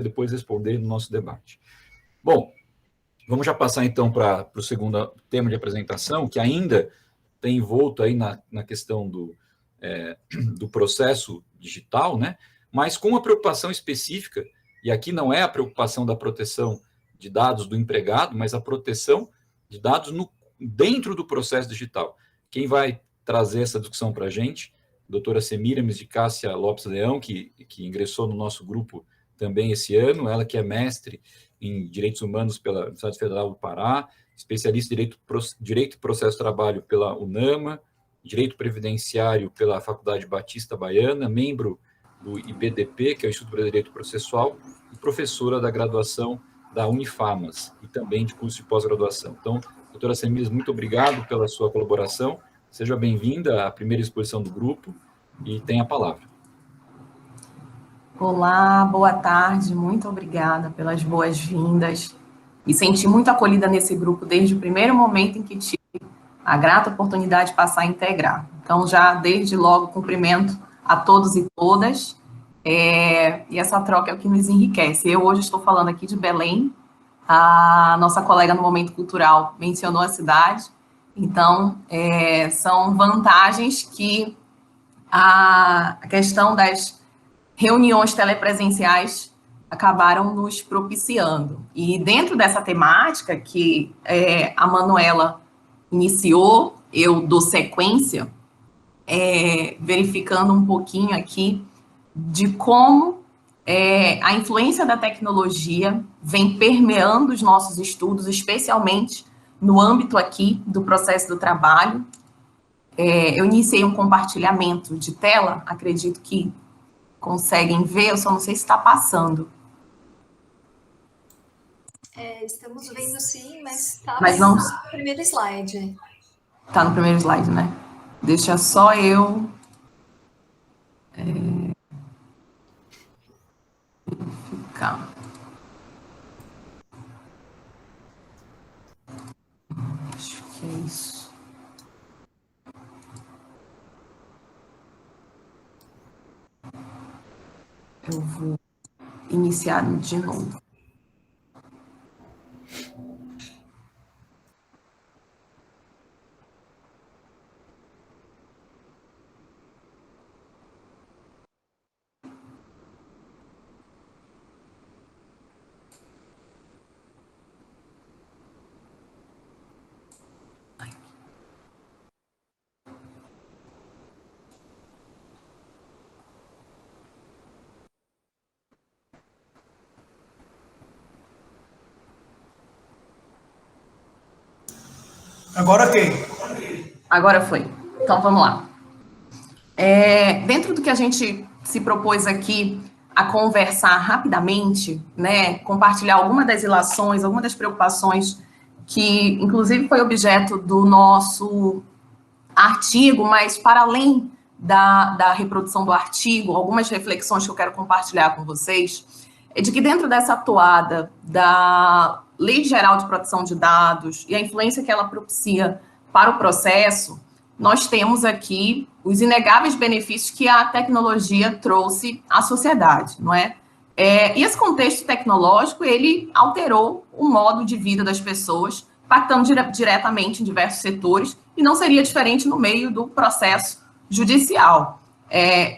depois responder no nosso debate. Bom, vamos já passar então para o segundo tema de apresentação, que ainda tem envolto aí na questão do processo digital, né? Mas com uma preocupação específica, e aqui não é a preocupação da proteção de dados do empregado, mas a proteção de dados dentro do processo digital. Quem vai trazer essa discussão para a gente, a doutora Semíramis de Cássia Lopes Leão, que ingressou no nosso grupo também esse ano, ela que é mestre em Direitos Humanos pela Universidade Federal do Pará, especialista em Direito e Processo do Trabalho pela UNAMA, Direito Previdenciário pela Faculdade Batista Baiana, membro do IBDP, que é o Instituto Brasileiro de Direito Processual, e professora da graduação da Unifamas, e também de curso de pós-graduação. Então, doutora Semíramis, muito obrigado pela sua colaboração. Seja bem-vinda à primeira exposição do grupo e tenha a palavra. Olá, boa tarde, muito obrigada pelas boas-vindas. Me senti muito acolhida nesse grupo desde o primeiro momento em que tive a grata oportunidade de passar a integrar. Então, já desde logo, cumprimento a todos e todas, e essa troca é o que nos enriquece. Eu hoje estou falando aqui de Belém, a nossa colega no Momento Cultural mencionou a cidade, então, são vantagens que a questão das reuniões telepresenciais acabaram nos propiciando. E dentro dessa temática que a Manuela iniciou, eu dou sequência, verificando um pouquinho aqui de como a influência da tecnologia vem permeando os nossos estudos, especialmente no âmbito aqui do processo do trabalho. Eu iniciei um compartilhamento de tela, acredito que conseguem ver, eu só não sei se está passando. Estamos vendo sim, mas está não... no primeiro slide. Está no primeiro slide, né? Deixa só eu... verificar. Acho que é isso. Eu vou iniciar de novo. Agora quem? Agora foi. Então, vamos lá. Dentro do que a gente se propôs aqui a conversar rapidamente, né, compartilhar algumas das ilações, algumas das preocupações que, inclusive, foi objeto do nosso artigo, mas para além da reprodução do artigo, algumas reflexões que eu quero compartilhar com vocês, é de que dentro dessa toada da Lei Geral de Proteção de Dados e a influência que ela propicia para o processo, nós temos aqui os inegáveis benefícios que a tecnologia trouxe à sociedade, não é? E esse contexto tecnológico, ele alterou o modo de vida das pessoas, impactando diretamente em diversos setores, e não seria diferente no meio do processo judicial.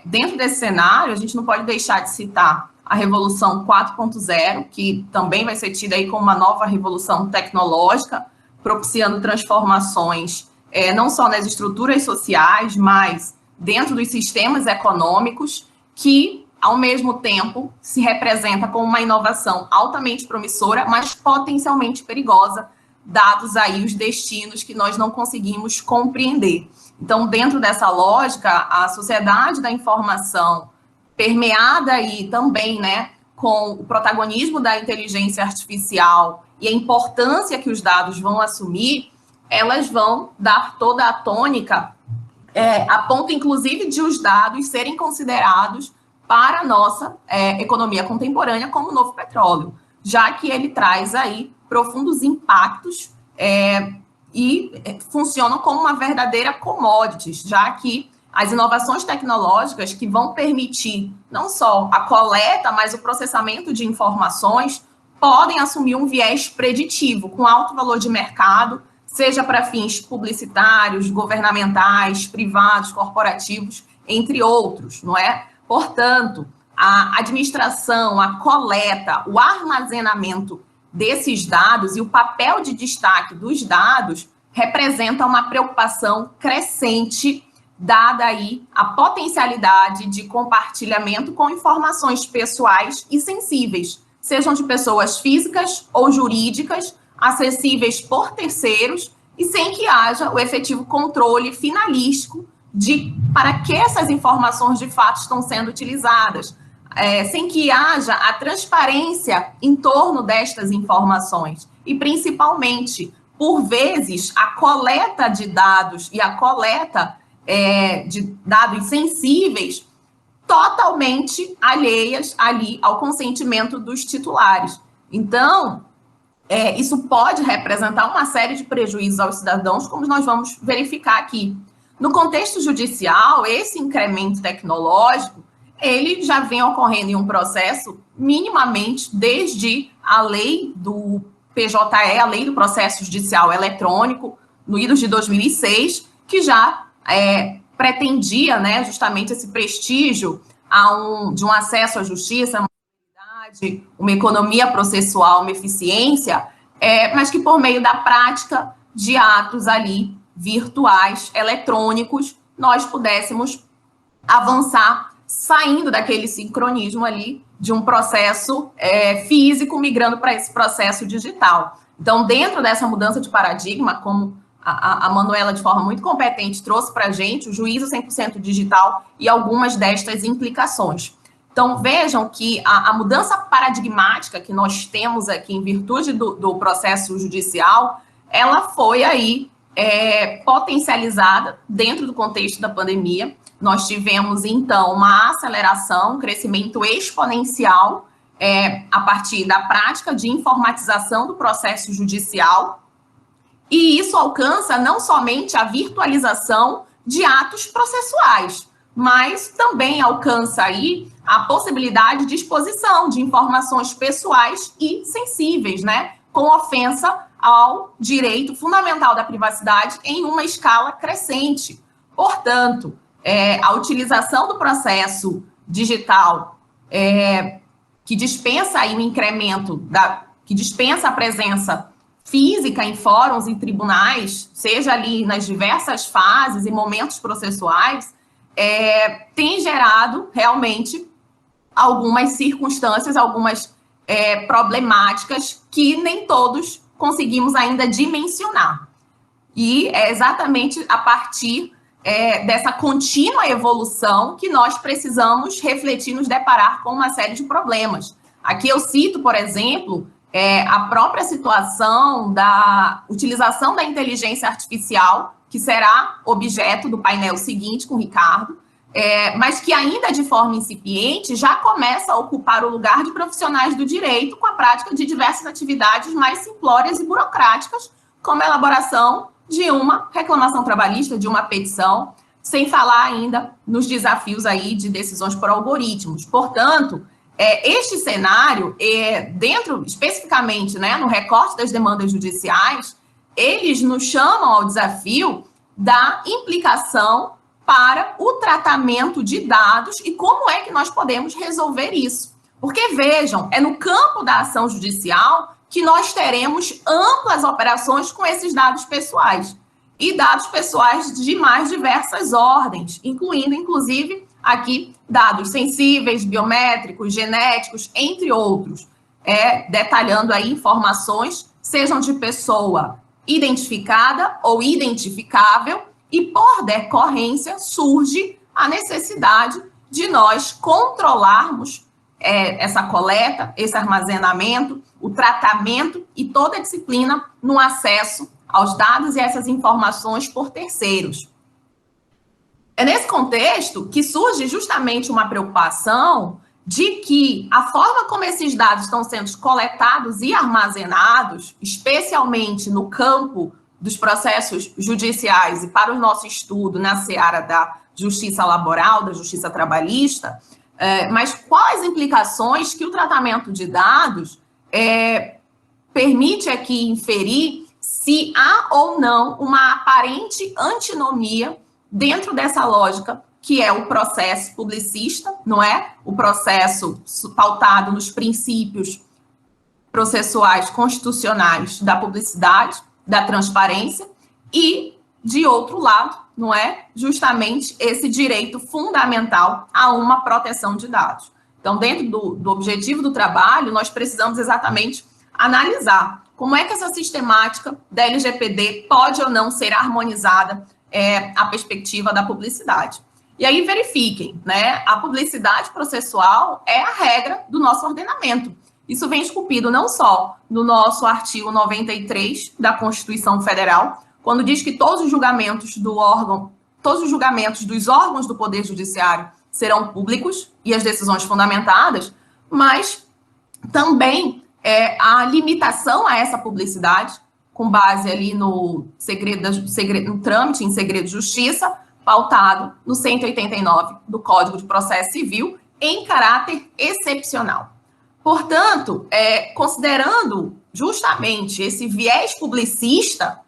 Dentro desse cenário, a gente não pode deixar de citar a Revolução 4.0, que também vai ser tida aí como uma nova revolução tecnológica, propiciando transformações não só nas estruturas sociais, mas dentro dos sistemas econômicos, que, ao mesmo tempo, se representa como uma inovação altamente promissora, mas potencialmente perigosa, dados aí os destinos que nós não conseguimos compreender. Então, dentro dessa lógica, a sociedade da informação, permeada aí também, né, com o protagonismo da inteligência artificial e a importância que os dados vão assumir, elas vão dar toda a tônica, a ponto, inclusive, de os dados serem considerados para a nossa economia contemporânea como novo petróleo, já que ele traz aí profundos impactos e funcionam como uma verdadeira commodity, já que as inovações tecnológicas que vão permitir não só a coleta, mas o processamento de informações podem assumir um viés preditivo, com alto valor de mercado, seja para fins publicitários, governamentais, privados, corporativos, entre outros, não é? Portanto, a administração, a coleta, o armazenamento desses dados e o papel de destaque dos dados representa uma preocupação crescente, dada aí a potencialidade de compartilhamento com informações pessoais e sensíveis, sejam de pessoas físicas ou jurídicas, acessíveis por terceiros e sem que haja o efetivo controle finalístico para que essas informações de fato estão sendo utilizadas, sem que haja a transparência em torno destas informações e, principalmente, por vezes, a coleta de dados e a coleta de dados sensíveis totalmente alheias ali ao consentimento dos titulares. Então, isso pode representar uma série de prejuízos aos cidadãos, como nós vamos verificar aqui. No contexto judicial, esse incremento tecnológico, ele já vem ocorrendo em um processo minimamente desde a lei do PJE, a lei do processo judicial eletrônico, no idos de 2006, que já pretendia, né, justamente esse prestígio de um acesso à justiça, uma economia processual, uma eficiência, mas que por meio da prática de atos ali virtuais, eletrônicos, nós pudéssemos avançar, saindo daquele sincronismo ali de um processo físico, migrando para esse processo digital. Então, dentro dessa mudança de paradigma, como a Manuela, de forma muito competente, trouxe para a gente o juízo 100% digital e algumas destas implicações. Então, vejam que a mudança paradigmática que nós temos aqui em virtude do processo judicial, ela foi aí potencializada dentro do contexto da pandemia. Nós tivemos, então, uma aceleração, um crescimento exponencial a partir da prática de informatização do processo judicial, e isso alcança não somente a virtualização de atos processuais, mas também alcança aí a possibilidade de exposição de informações pessoais e sensíveis, né, com ofensa ao direito fundamental da privacidade em uma escala crescente. Portanto, a utilização do processo digital que dispensa aí o incremento, que dispensa a presença física em fóruns e tribunais, seja ali nas diversas fases e momentos processuais, tem gerado realmente algumas circunstâncias, algumas problemáticas que nem todos conseguimos ainda dimensionar. E é exatamente a partir dessa contínua evolução que nós precisamos refletir, nos deparar com uma série de problemas. Aqui eu cito, por exemplo, a própria situação da utilização da inteligência artificial, que será objeto do painel seguinte com o Ricardo, mas que ainda de forma incipiente já começa a ocupar o lugar de profissionais do direito com a prática de diversas atividades mais simplórias e burocráticas, como a elaboração de uma reclamação trabalhista, de uma petição, sem falar ainda nos desafios aí de decisões por algoritmos. Portanto, este cenário, dentro, especificamente, né, no recorte das demandas judiciais, eles nos chamam ao desafio da implicação para o tratamento de dados e como é que nós podemos resolver isso. Porque, vejam, é no campo da ação judicial que nós teremos amplas operações com esses dados pessoais. E dados pessoais de mais diversas ordens, incluindo, inclusive, aqui, dados sensíveis, biométricos, genéticos, entre outros, detalhando aí informações, sejam de pessoa identificada ou identificável, e por decorrência surge a necessidade de nós controlarmos essa coleta, esse armazenamento, o tratamento e toda a disciplina no acesso aos dados e essas informações por terceiros. É nesse contexto que surge justamente uma preocupação de que a forma como esses dados estão sendo coletados e armazenados, especialmente no campo dos processos judiciais e para o nosso estudo na seara da justiça laboral, da justiça trabalhista, mas quais implicações que o tratamento de dados permite aqui inferir se há ou não uma aparente antinomia dentro dessa lógica, que é o processo publicista, não é? O processo pautado nos princípios processuais constitucionais da publicidade, da transparência, e, de outro lado, não é? Justamente esse direito fundamental a uma proteção de dados. Então, dentro do objetivo do trabalho, nós precisamos exatamente analisar como é que essa sistemática da LGPD pode ou não ser harmonizada à perspectiva da publicidade. E aí, verifiquem, né? A publicidade processual é a regra do nosso ordenamento. Isso vem esculpido não só no nosso artigo 93 da Constituição Federal, quando diz que todos os julgamentos dos órgãos do Poder Judiciário serão públicos e as decisões fundamentadas, mas também a limitação a essa publicidade, com base ali no trâmite em segredo de justiça, pautado no 189 do Código de Processo Civil, em caráter excepcional. Portanto, considerando justamente esse viés publicista,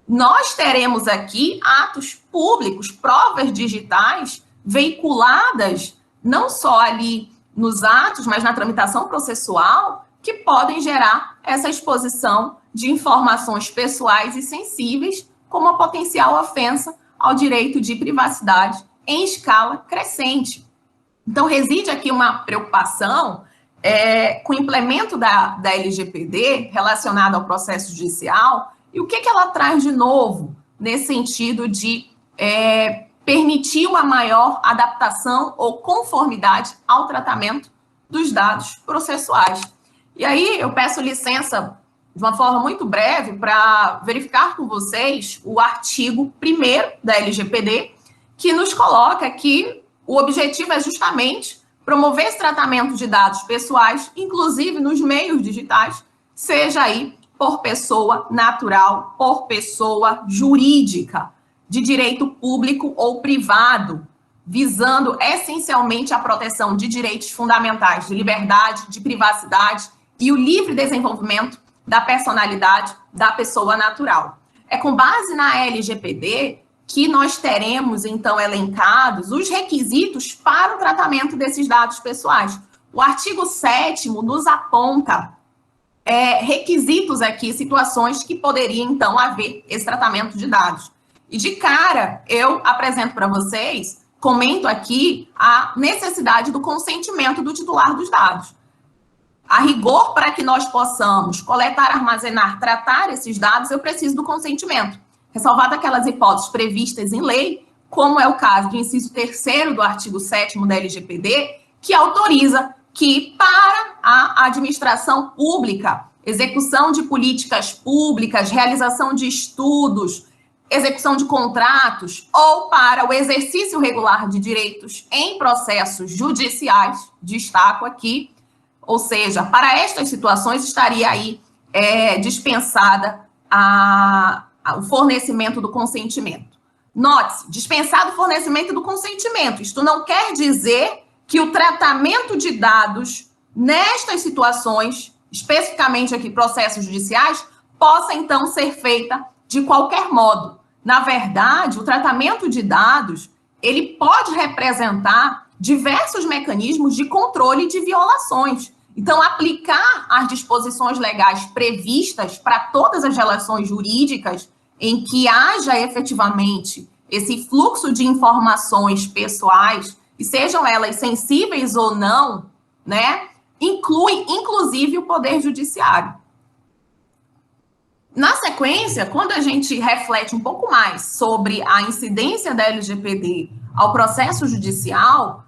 nós teremos aqui atos públicos, provas digitais veiculadas não só ali nos atos, mas na tramitação processual, que podem gerar essa exposição de informações pessoais e sensíveis como a potencial ofensa ao direito de privacidade em escala crescente. Então, reside aqui uma preocupação com o implemento da LGPD relacionado ao processo judicial, e o que ela traz de novo nesse sentido de permitir uma maior adaptação ou conformidade ao tratamento dos dados processuais. E aí eu peço licença de uma forma muito breve para verificar com vocês o artigo 1º da LGPD, que nos coloca que o objetivo é justamente promover esse tratamento de dados pessoais, inclusive nos meios digitais, seja aí por pessoa natural, por pessoa jurídica, de direito público ou privado, visando essencialmente a proteção de direitos fundamentais, de liberdade, de privacidade e o livre desenvolvimento da personalidade da pessoa natural. É com base na LGPD que nós teremos, então, elencados os requisitos para o tratamento desses dados pessoais. O artigo 7º nos aponta requisitos aqui, situações que poderiam, então, haver esse tratamento de dados. E, de cara, eu apresento para vocês, comento aqui a necessidade do consentimento do titular dos dados. A rigor, para que nós possamos coletar, armazenar, tratar esses dados, eu preciso do consentimento. Ressalvado aquelas hipóteses previstas em lei, como é o caso do inciso 3º do artigo 7º da LGPD, que autoriza que, para a administração pública, execução de políticas públicas, realização de estudos, execução de contratos, ou para o exercício regular de direitos em processos judiciais, destaco aqui, ou seja, para estas situações estaria aí dispensada o fornecimento do consentimento. Note-se, dispensado o fornecimento do consentimento. Isto não quer dizer que o tratamento de dados nestas situações, especificamente aqui processos judiciais, possa então ser feita de qualquer modo. Na verdade, o tratamento de dados, ele pode representar diversos mecanismos de controle de violações. Então, aplicar as disposições legais previstas para todas as relações jurídicas em que haja efetivamente esse fluxo de informações pessoais, e sejam elas sensíveis ou não, né, inclui, inclusive, o Poder Judiciário. Na sequência, quando a gente reflete um pouco mais sobre a incidência da LGPD ao processo judicial,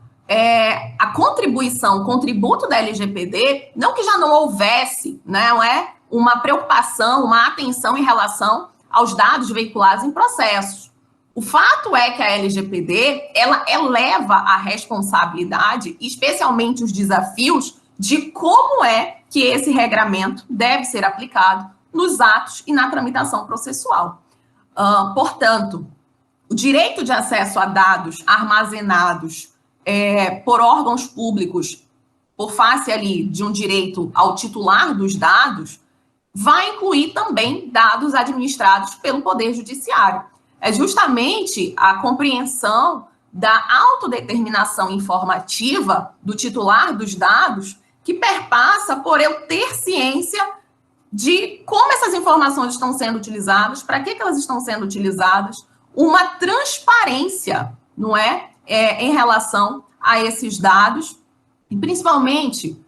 a contribuição, o contributo da LGPD, não que já não houvesse, não é uma preocupação, uma atenção em relação aos dados veiculados em processos. O fato é que a LGPD, ela eleva a responsabilidade, especialmente os desafios, de como é que esse regramento deve ser aplicado nos atos e na tramitação processual. Portanto, o direito de acesso a dados armazenados por órgãos públicos, por face ali de um direito ao titular dos dados, vai incluir também dados administrados pelo Poder Judiciário. É justamente a compreensão da autodeterminação informativa do titular dos dados que perpassa por eu ter ciência de como essas informações estão sendo utilizadas, para que elas estão sendo utilizadas, uma transparência, não é, em relação a esses dados, e principalmente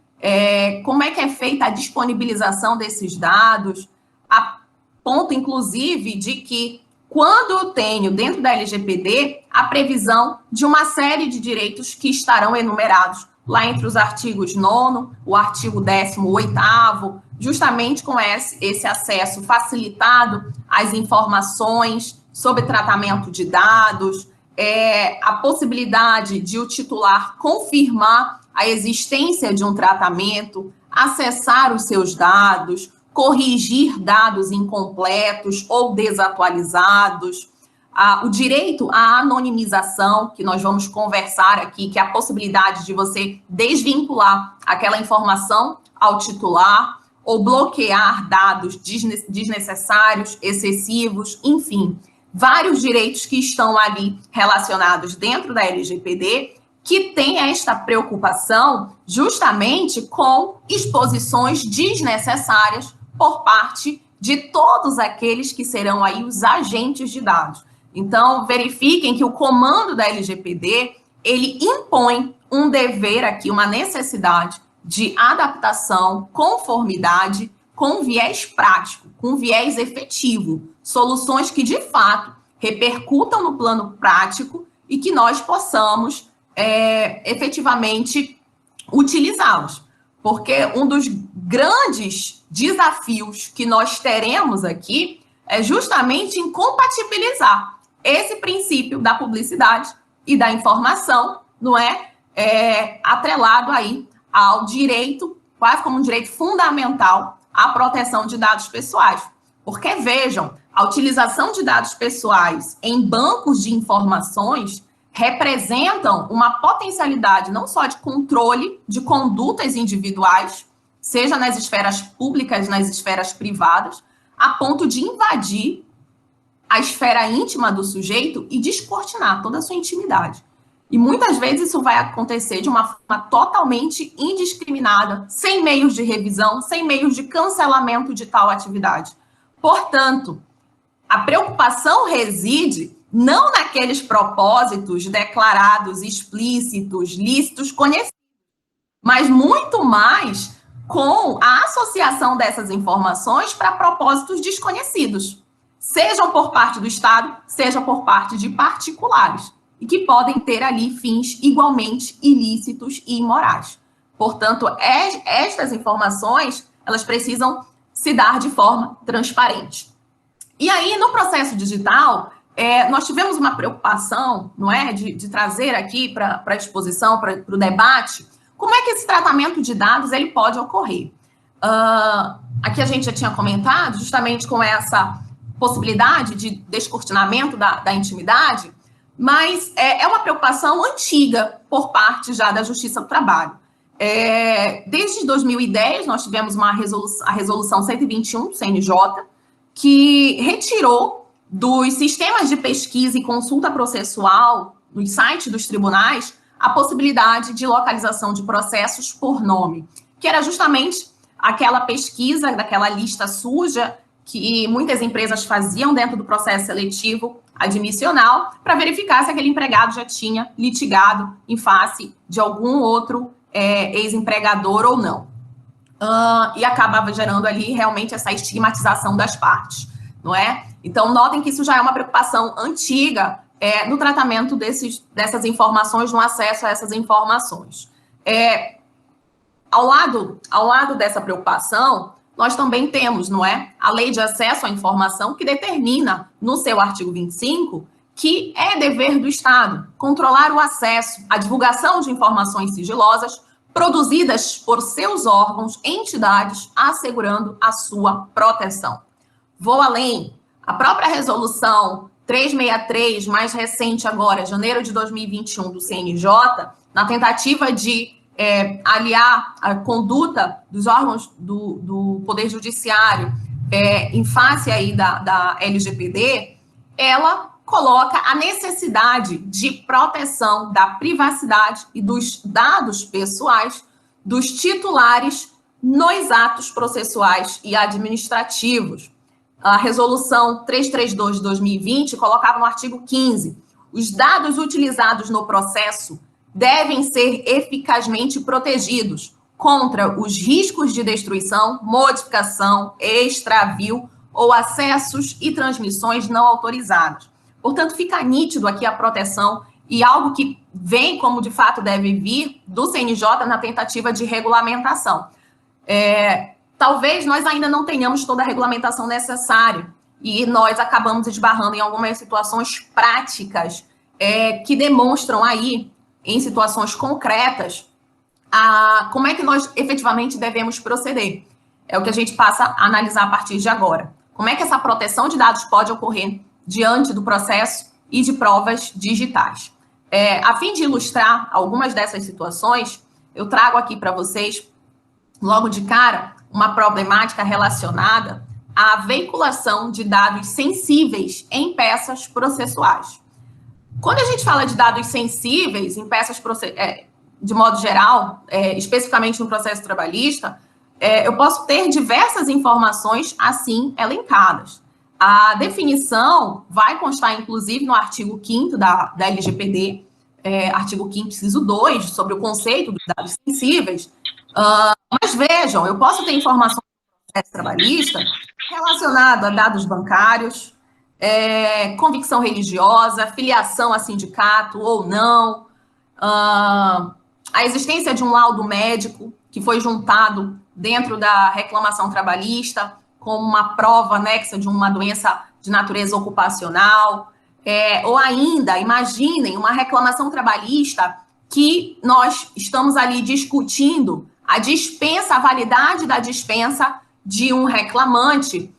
como é que é feita a disponibilização desses dados, a ponto, inclusive, de que quando eu tenho, dentro da LGPD, a previsão de uma série de direitos que estarão enumerados lá entre os artigos 9º, o artigo 18º, justamente com esse acesso facilitado às informações sobre tratamento de dados, a possibilidade de o titular confirmar a existência de um tratamento, acessar os seus dados, corrigir dados incompletos ou desatualizados, o direito à anonimização, que nós vamos conversar aqui, que é a possibilidade de você desvincular aquela informação ao titular ou bloquear dados desnecessários, excessivos, enfim, vários direitos que estão ali relacionados dentro da LGPD, que tem esta preocupação justamente com exposições desnecessárias por parte de todos aqueles que serão aí os agentes de dados. Então, verifiquem que o comando da LGPD, ele impõe um dever aqui, uma necessidade de adaptação, conformidade, com viés prático, com viés efetivo, soluções que, de fato, repercutam no plano prático e que nós possamos efetivamente utilizá-los. Porque um dos grandes desafios que nós teremos aqui é justamente em compatibilizar esse princípio da publicidade e da informação, não é, atrelado aí ao direito, quase como um direito fundamental, à proteção de dados pessoais. Porque, vejam, a utilização de dados pessoais em bancos de informações representam uma potencialidade não só de controle de condutas individuais, seja nas esferas públicas, nas esferas privadas, a ponto de invadir a esfera íntima do sujeito e descortinar toda a sua intimidade. E muitas vezes isso vai acontecer de uma forma totalmente indiscriminada, sem meios de revisão, sem meios de cancelamento de tal atividade. Portanto, a preocupação reside não naqueles propósitos declarados, explícitos, lícitos, conhecidos, mas muito mais com a associação dessas informações para propósitos desconhecidos, sejam por parte do Estado, seja por parte de particulares, e que podem ter ali fins igualmente ilícitos e imorais. Portanto, estas informações, elas precisam se dar de forma transparente. E aí, no processo digital, nós tivemos uma preocupação, não é, de trazer aqui para a exposição, para o debate, como é que esse tratamento de dados ele pode ocorrer. Aqui a gente já tinha comentado, justamente com essa possibilidade de descortinamento da intimidade, mas é uma preocupação antiga por parte já da Justiça do Trabalho. Desde 2010, nós tivemos a resolução 121 do CNJ, que retirou dos sistemas de pesquisa e consulta processual, nos sites dos tribunais, a possibilidade de localização de processos por nome, que era justamente aquela pesquisa daquela lista suja que muitas empresas faziam dentro do processo seletivo admissional para verificar se aquele empregado já tinha litigado em face de algum outro ex-empregador ou não. E acabava gerando ali realmente essa estigmatização das partes, não é? Então, notem que isso já é uma preocupação antiga no tratamento dessas informações, no acesso a essas informações. Ao lado dessa preocupação, nós também temos, não é, a Lei de Acesso à Informação, que determina, no seu artigo 25, que é dever do Estado controlar o acesso à divulgação de informações sigilosas produzidas por seus órgãos, entidades, assegurando a sua proteção. Vou além. A própria resolução 363, mais recente agora, janeiro de 2021, do CNJ, na tentativa de aliar a conduta dos órgãos do Poder Judiciário em face aí da LGPD, ela coloca a necessidade de proteção da privacidade e dos dados pessoais dos titulares nos atos processuais e administrativos. A resolução 332 de 2020 colocava no artigo 15: os dados utilizados no processo devem ser eficazmente protegidos contra os riscos de destruição, modificação, extravio ou acessos e transmissões não autorizados. Portanto, fica nítido aqui a proteção e algo que vem, como de fato deve vir, do CNJ na tentativa de regulamentação. Talvez nós ainda não tenhamos toda a regulamentação necessária e nós acabamos esbarrando em algumas situações práticas que demonstram aí, em situações concretas, como é que nós efetivamente devemos proceder. É o que a gente passa a analisar a partir de agora. Como é que essa proteção de dados pode ocorrer diante do processo e de provas digitais. A fim de ilustrar algumas dessas situações, eu trago aqui para vocês, logo de cara, uma problemática relacionada à veiculação de dados sensíveis em peças processuais. Quando a gente fala de dados sensíveis em peças de modo geral, especificamente no processo trabalhista, eu posso ter diversas informações assim elencadas. A definição vai constar, inclusive, no artigo 5º da LGPD, artigo 5º, inciso 2, sobre o conceito dos dados sensíveis. Mas vejam, eu posso ter informações do processo trabalhista relacionado a dados bancários, convicção religiosa, filiação a sindicato ou não, a existência de um laudo médico que foi juntado dentro da reclamação trabalhista como uma prova anexa de uma doença de natureza ocupacional, ou ainda, imaginem, uma reclamação trabalhista que nós estamos ali discutindo a validade da dispensa de um reclamante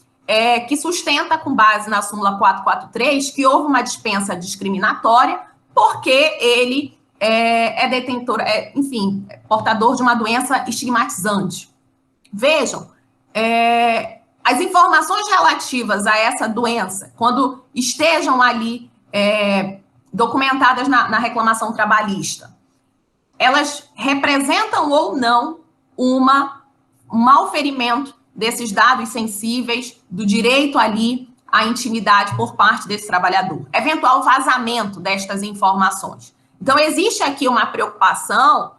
que sustenta, com base na súmula 443, que houve uma dispensa discriminatória porque ele detentor, portador de uma doença estigmatizante. Vejam, as informações relativas a essa doença, quando estejam ali documentadas na reclamação trabalhista, elas representam ou não um malferimento desses dados sensíveis, do direito ali à intimidade por parte desse trabalhador, eventual vazamento destas informações. Então, existe aqui uma preocupação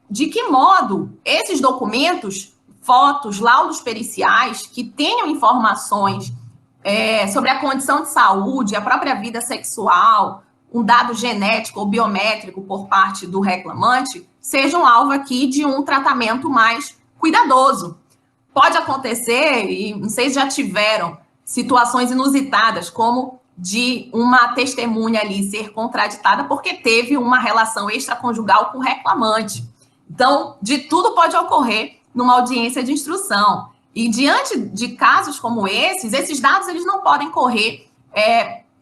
de que modo esses documentos, fotos, laudos periciais, que tenham informações sobre a condição de saúde, a própria vida sexual, um dado genético ou biométrico por parte do reclamante, sejam alvo aqui de um tratamento mais cuidadoso. Pode acontecer, e não sei se já tiveram, situações inusitadas, como de uma testemunha ali ser contraditada porque teve uma relação extraconjugal com o reclamante. Então, de tudo pode ocorrer numa audiência de instrução. E diante de casos como esses dados eles não podem correr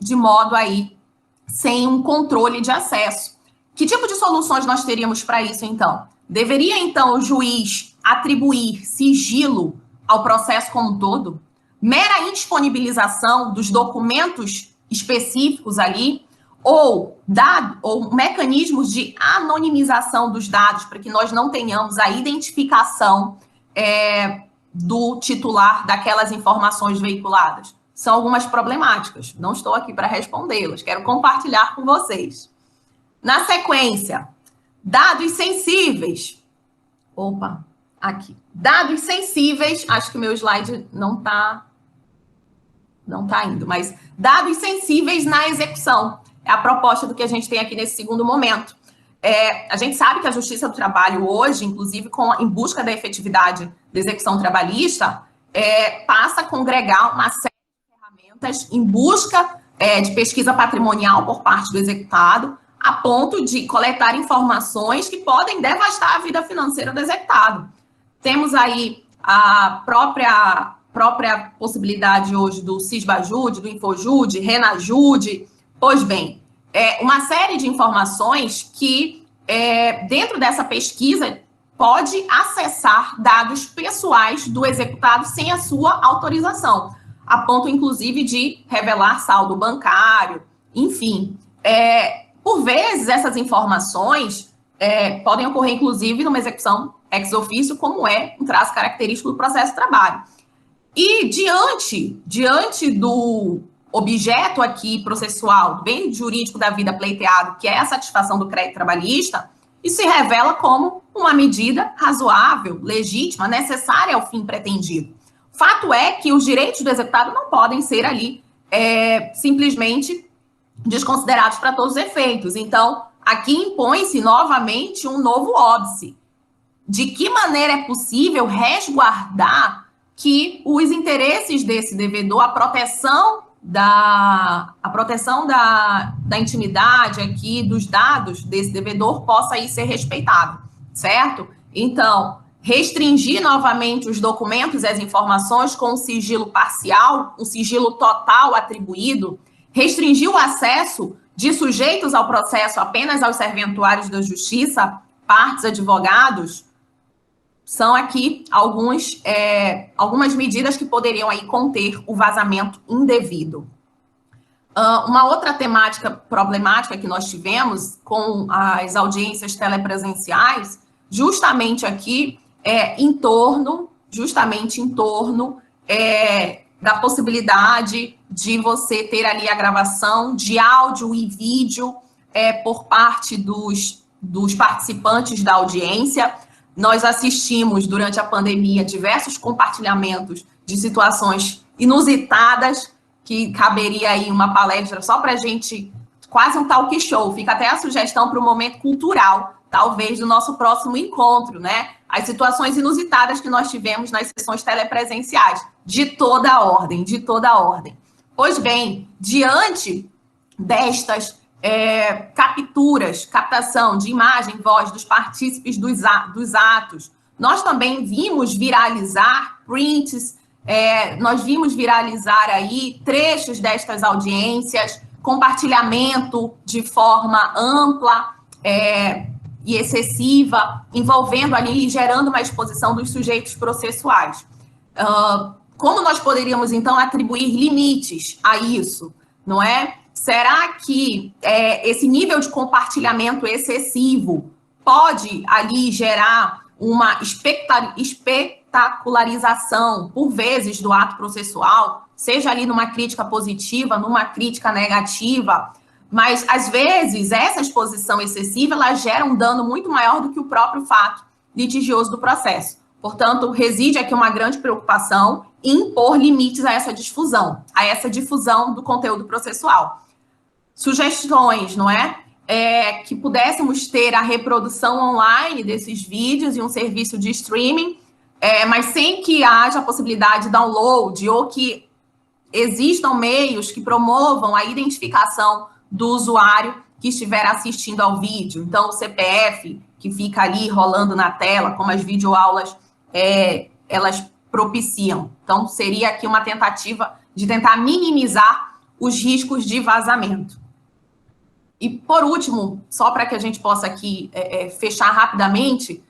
de modo aí sem um controle de acesso. Que tipo de soluções nós teríamos para isso, então? Deveria, então, o juiz atribuir sigilo ao processo como um todo? Mera indisponibilização dos documentos específicos ali? Ou mecanismos de anonimização dos dados para que nós não tenhamos a identificação do titular daquelas informações veiculadas? São algumas problemáticas. Não estou aqui para respondê-las. Quero compartilhar com vocês. Na sequência, dados sensíveis. Opa, aqui. Dados sensíveis. Acho que o meu slide não está indo, mas dados sensíveis na execução. É a proposta do que a gente tem aqui nesse segundo momento. A gente sabe que a Justiça do Trabalho hoje, inclusive em busca da efetividade da execução trabalhista, passa a congregar uma série de ferramentas em busca de pesquisa patrimonial por parte do executado, a ponto de coletar informações que podem devastar a vida financeira do executado. Temos aí a própria própria possibilidade hoje do Cisbajude, do Infojude, Renajude. Pois bem, uma série de informações que, dentro dessa pesquisa, pode acessar dados pessoais do executado sem a sua autorização, a ponto, inclusive, de revelar saldo bancário, enfim. Por vezes, essas informações podem ocorrer, inclusive, numa execução ex officio, como é um traço característico do processo de trabalho. E diante do objeto aqui processual, do bem jurídico da vida pleiteado, que é a satisfação do crédito trabalhista, isso se revela como uma medida razoável, legítima, necessária ao fim pretendido. Fato é que os direitos do executado não podem ser ali simplesmente desconsiderados para todos os efeitos. Então, aqui impõe-se novamente um novo óbice. De que maneira é possível resguardar que os interesses desse devedor, a proteção da intimidade aqui, dos dados desse devedor, possa aí ser respeitado, certo? Então, restringir novamente os documentos e as informações com um sigilo parcial, um sigilo total atribuído, restringir o acesso de sujeitos ao processo apenas aos serventuários da justiça, partes, advogados, são aqui algumas medidas que poderiam aí conter o vazamento indevido. Uma outra temática problemática que nós tivemos com as audiências telepresenciais, justamente aqui, em torno da possibilidade de você ter ali a gravação de áudio e vídeo por parte dos participantes da audiência. Nós assistimos, durante a pandemia, diversos compartilhamentos de situações inusitadas, que caberia aí uma palestra só para a gente, quase um talk show. Fica até a sugestão para o momento cultural, talvez, do nosso próximo encontro, né? As situações inusitadas que nós tivemos nas sessões telepresenciais, de toda a ordem. Pois bem, diante destas captação de imagem, voz dos partícipes dos atos. Nós também vimos viralizar prints, nós vimos viralizar aí trechos destas audiências, compartilhamento de forma ampla e excessiva, envolvendo ali e gerando uma exposição dos sujeitos processuais. Como nós poderíamos, então, atribuir limites a isso, não é? Será que esse nível de compartilhamento excessivo pode ali gerar uma espetacularização, por vezes, do ato processual, seja ali numa crítica positiva, numa crítica negativa, mas, às vezes, essa exposição excessiva, ela gera um dano muito maior do que o próprio fato litigioso do processo. Portanto, reside aqui uma grande preocupação em impor limites a essa difusão do conteúdo processual. Sugestões, não é? Que pudéssemos ter a reprodução online desses vídeos e um serviço de streaming, mas sem que haja a possibilidade de download ou que existam meios que promovam a identificação do usuário que estiver assistindo ao vídeo. Então, o CPF, que fica ali rolando na tela, como as videoaulas, elas propiciam. Então, seria aqui uma tentativa de tentar minimizar os riscos de vazamento. E, por último, só para que a gente possa aqui fechar rapidamente,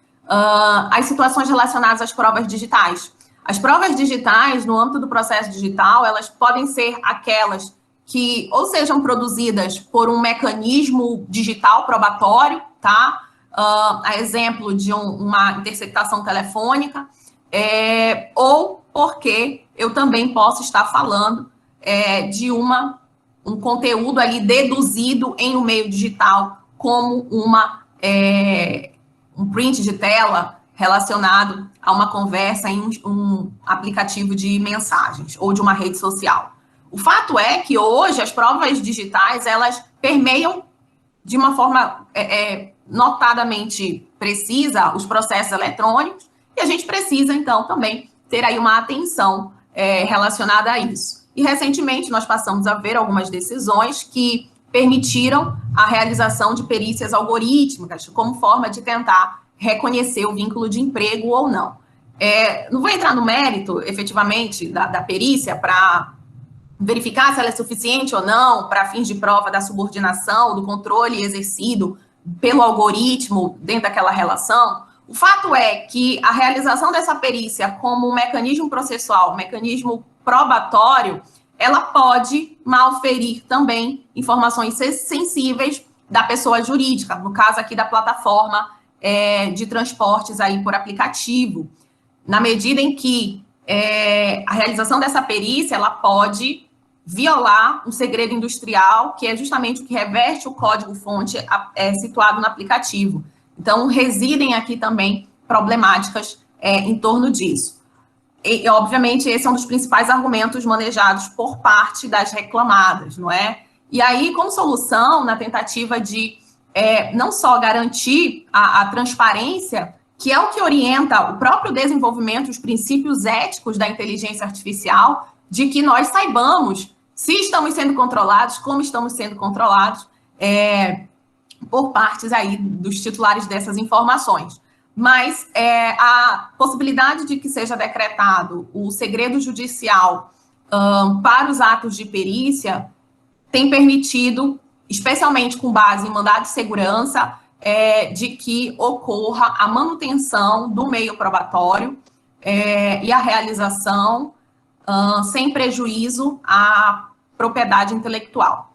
as situações relacionadas às provas digitais. As provas digitais, no âmbito do processo digital, elas podem ser aquelas que ou sejam produzidas por um mecanismo digital probatório, tá? A exemplo de uma interceptação telefônica, ou porque eu também posso estar falando de um conteúdo ali deduzido em um meio digital, como um print de tela relacionado a uma conversa em um aplicativo de mensagens ou de uma rede social. O fato é que hoje as provas digitais, elas permeiam de uma forma notadamente precisa os processos eletrônicos, e a gente precisa, então, também ter aí uma atenção relacionada a isso. E, recentemente, nós passamos a ver algumas decisões que permitiram a realização de perícias algorítmicas como forma de tentar reconhecer o vínculo de emprego ou não. Não vou entrar no mérito, efetivamente, da perícia para verificar se ela é suficiente ou não para fins de prova da subordinação, do controle exercido pelo algoritmo dentro daquela relação. O fato é que a realização dessa perícia como um mecanismo processual, um mecanismo probatório, ela pode malferir também informações sensíveis da pessoa jurídica, no caso aqui da plataforma de transportes aí por aplicativo, na medida em que a realização dessa perícia, ela pode violar um segredo industrial, que é justamente o que reverte o código-fonte situado no aplicativo. Então, residem aqui também problemáticas em torno disso. E, obviamente, esse é um dos principais argumentos manejados por parte das reclamadas, não é? E aí, como solução, na tentativa de não só garantir a transparência, que é o que orienta o próprio desenvolvimento, os princípios éticos da inteligência artificial, de que nós saibamos se estamos sendo controlados, como estamos sendo controlados, por partes aí dos titulares dessas informações. Mas a possibilidade de que seja decretado o segredo judicial para os atos de perícia tem permitido, especialmente com base em mandado de segurança, de que ocorra a manutenção do meio probatório e a realização sem prejuízo à propriedade intelectual.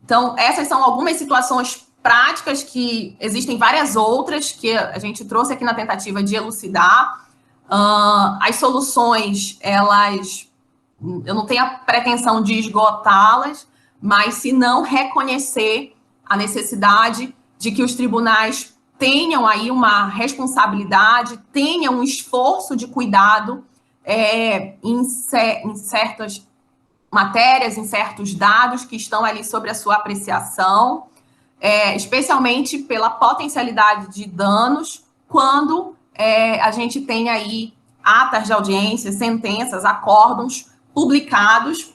Então, essas são algumas situações práticas, que existem várias outras que a gente trouxe aqui na tentativa de elucidar. As soluções, eu não tenho a pretensão de esgotá-las, mas se não reconhecer a necessidade de que os tribunais tenham aí uma responsabilidade, tenham um esforço de cuidado em certas matérias, em certos dados que estão ali sobre a sua apreciação, especialmente pela potencialidade de danos, quando a gente tem aí atas de audiência, sentenças, acórdãos publicados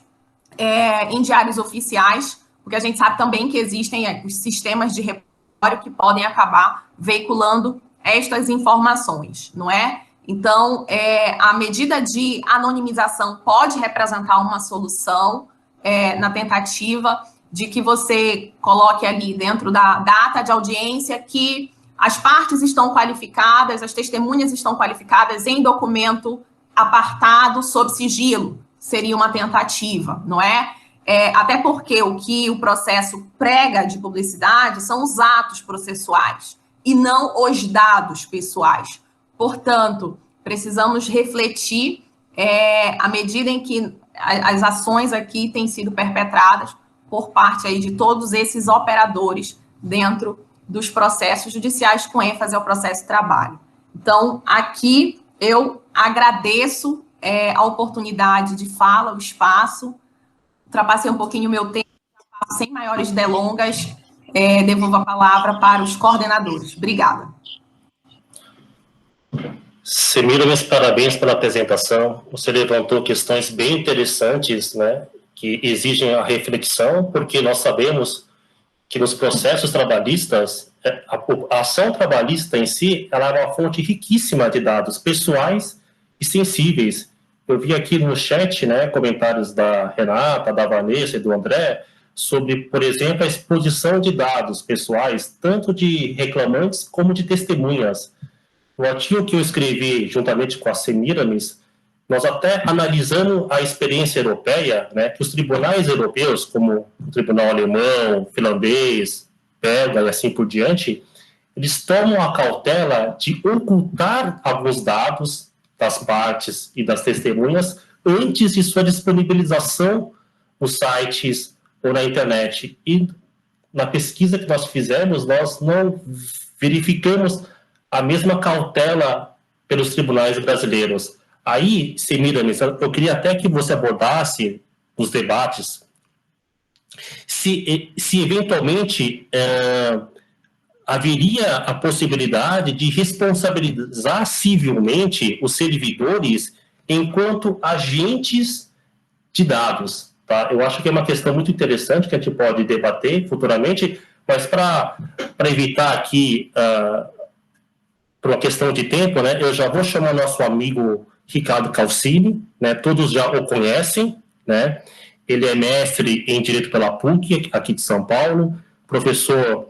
em diários oficiais, porque a gente sabe também que existem os sistemas de repositório que podem acabar veiculando estas informações, não é? Então, a medida de anonimização pode representar uma solução na tentativa de que você coloque ali dentro da ata de audiência que as partes estão qualificadas, as testemunhas estão qualificadas em documento apartado sob sigilo. Seria uma tentativa, não é? Até porque o que o processo prega de publicidade são os atos processuais e não os dados pessoais. Portanto, precisamos refletir à medida em que as ações aqui têm sido perpetradas por parte aí de todos esses operadores dentro dos processos judiciais, com ênfase ao processo de trabalho. Então, aqui eu agradeço a oportunidade de fala, o espaço, ultrapassei um pouquinho o meu tempo, sem maiores delongas, devolvo a palavra para os coordenadores. Obrigada. Semira, meus parabéns pela apresentação. Você levantou questões bem interessantes, né, que exigem a reflexão, porque nós sabemos que nos processos trabalhistas, a ação trabalhista em si, ela é uma fonte riquíssima de dados pessoais e sensíveis. Eu vi aqui no chat, né, comentários da Renata, da Vanessa e do André, sobre, por exemplo, a exposição de dados pessoais, tanto de reclamantes como de testemunhas. O artigo que eu escrevi juntamente com a Semiramis, nós até analisamos a experiência europeia, né, que os tribunais europeus, como o tribunal alemão, finlandês, belga e assim por diante, eles tomam a cautela de ocultar alguns dados das partes e das testemunhas antes de sua disponibilização nos sites ou na internet. E na pesquisa que nós fizemos, nós não verificamos a mesma cautela pelos tribunais brasileiros. Aí, Semiramis, eu queria até que você abordasse nos debates se eventualmente haveria a possibilidade de responsabilizar civilmente os servidores enquanto agentes de dados. Tá? Eu acho que é uma questão muito interessante que a gente pode debater futuramente, mas para evitar aqui por uma questão de tempo, né, eu já vou chamar nosso amigo Ricardo Calcini, né, todos já o conhecem, né, ele é mestre em Direito pela PUC, aqui de São Paulo, professor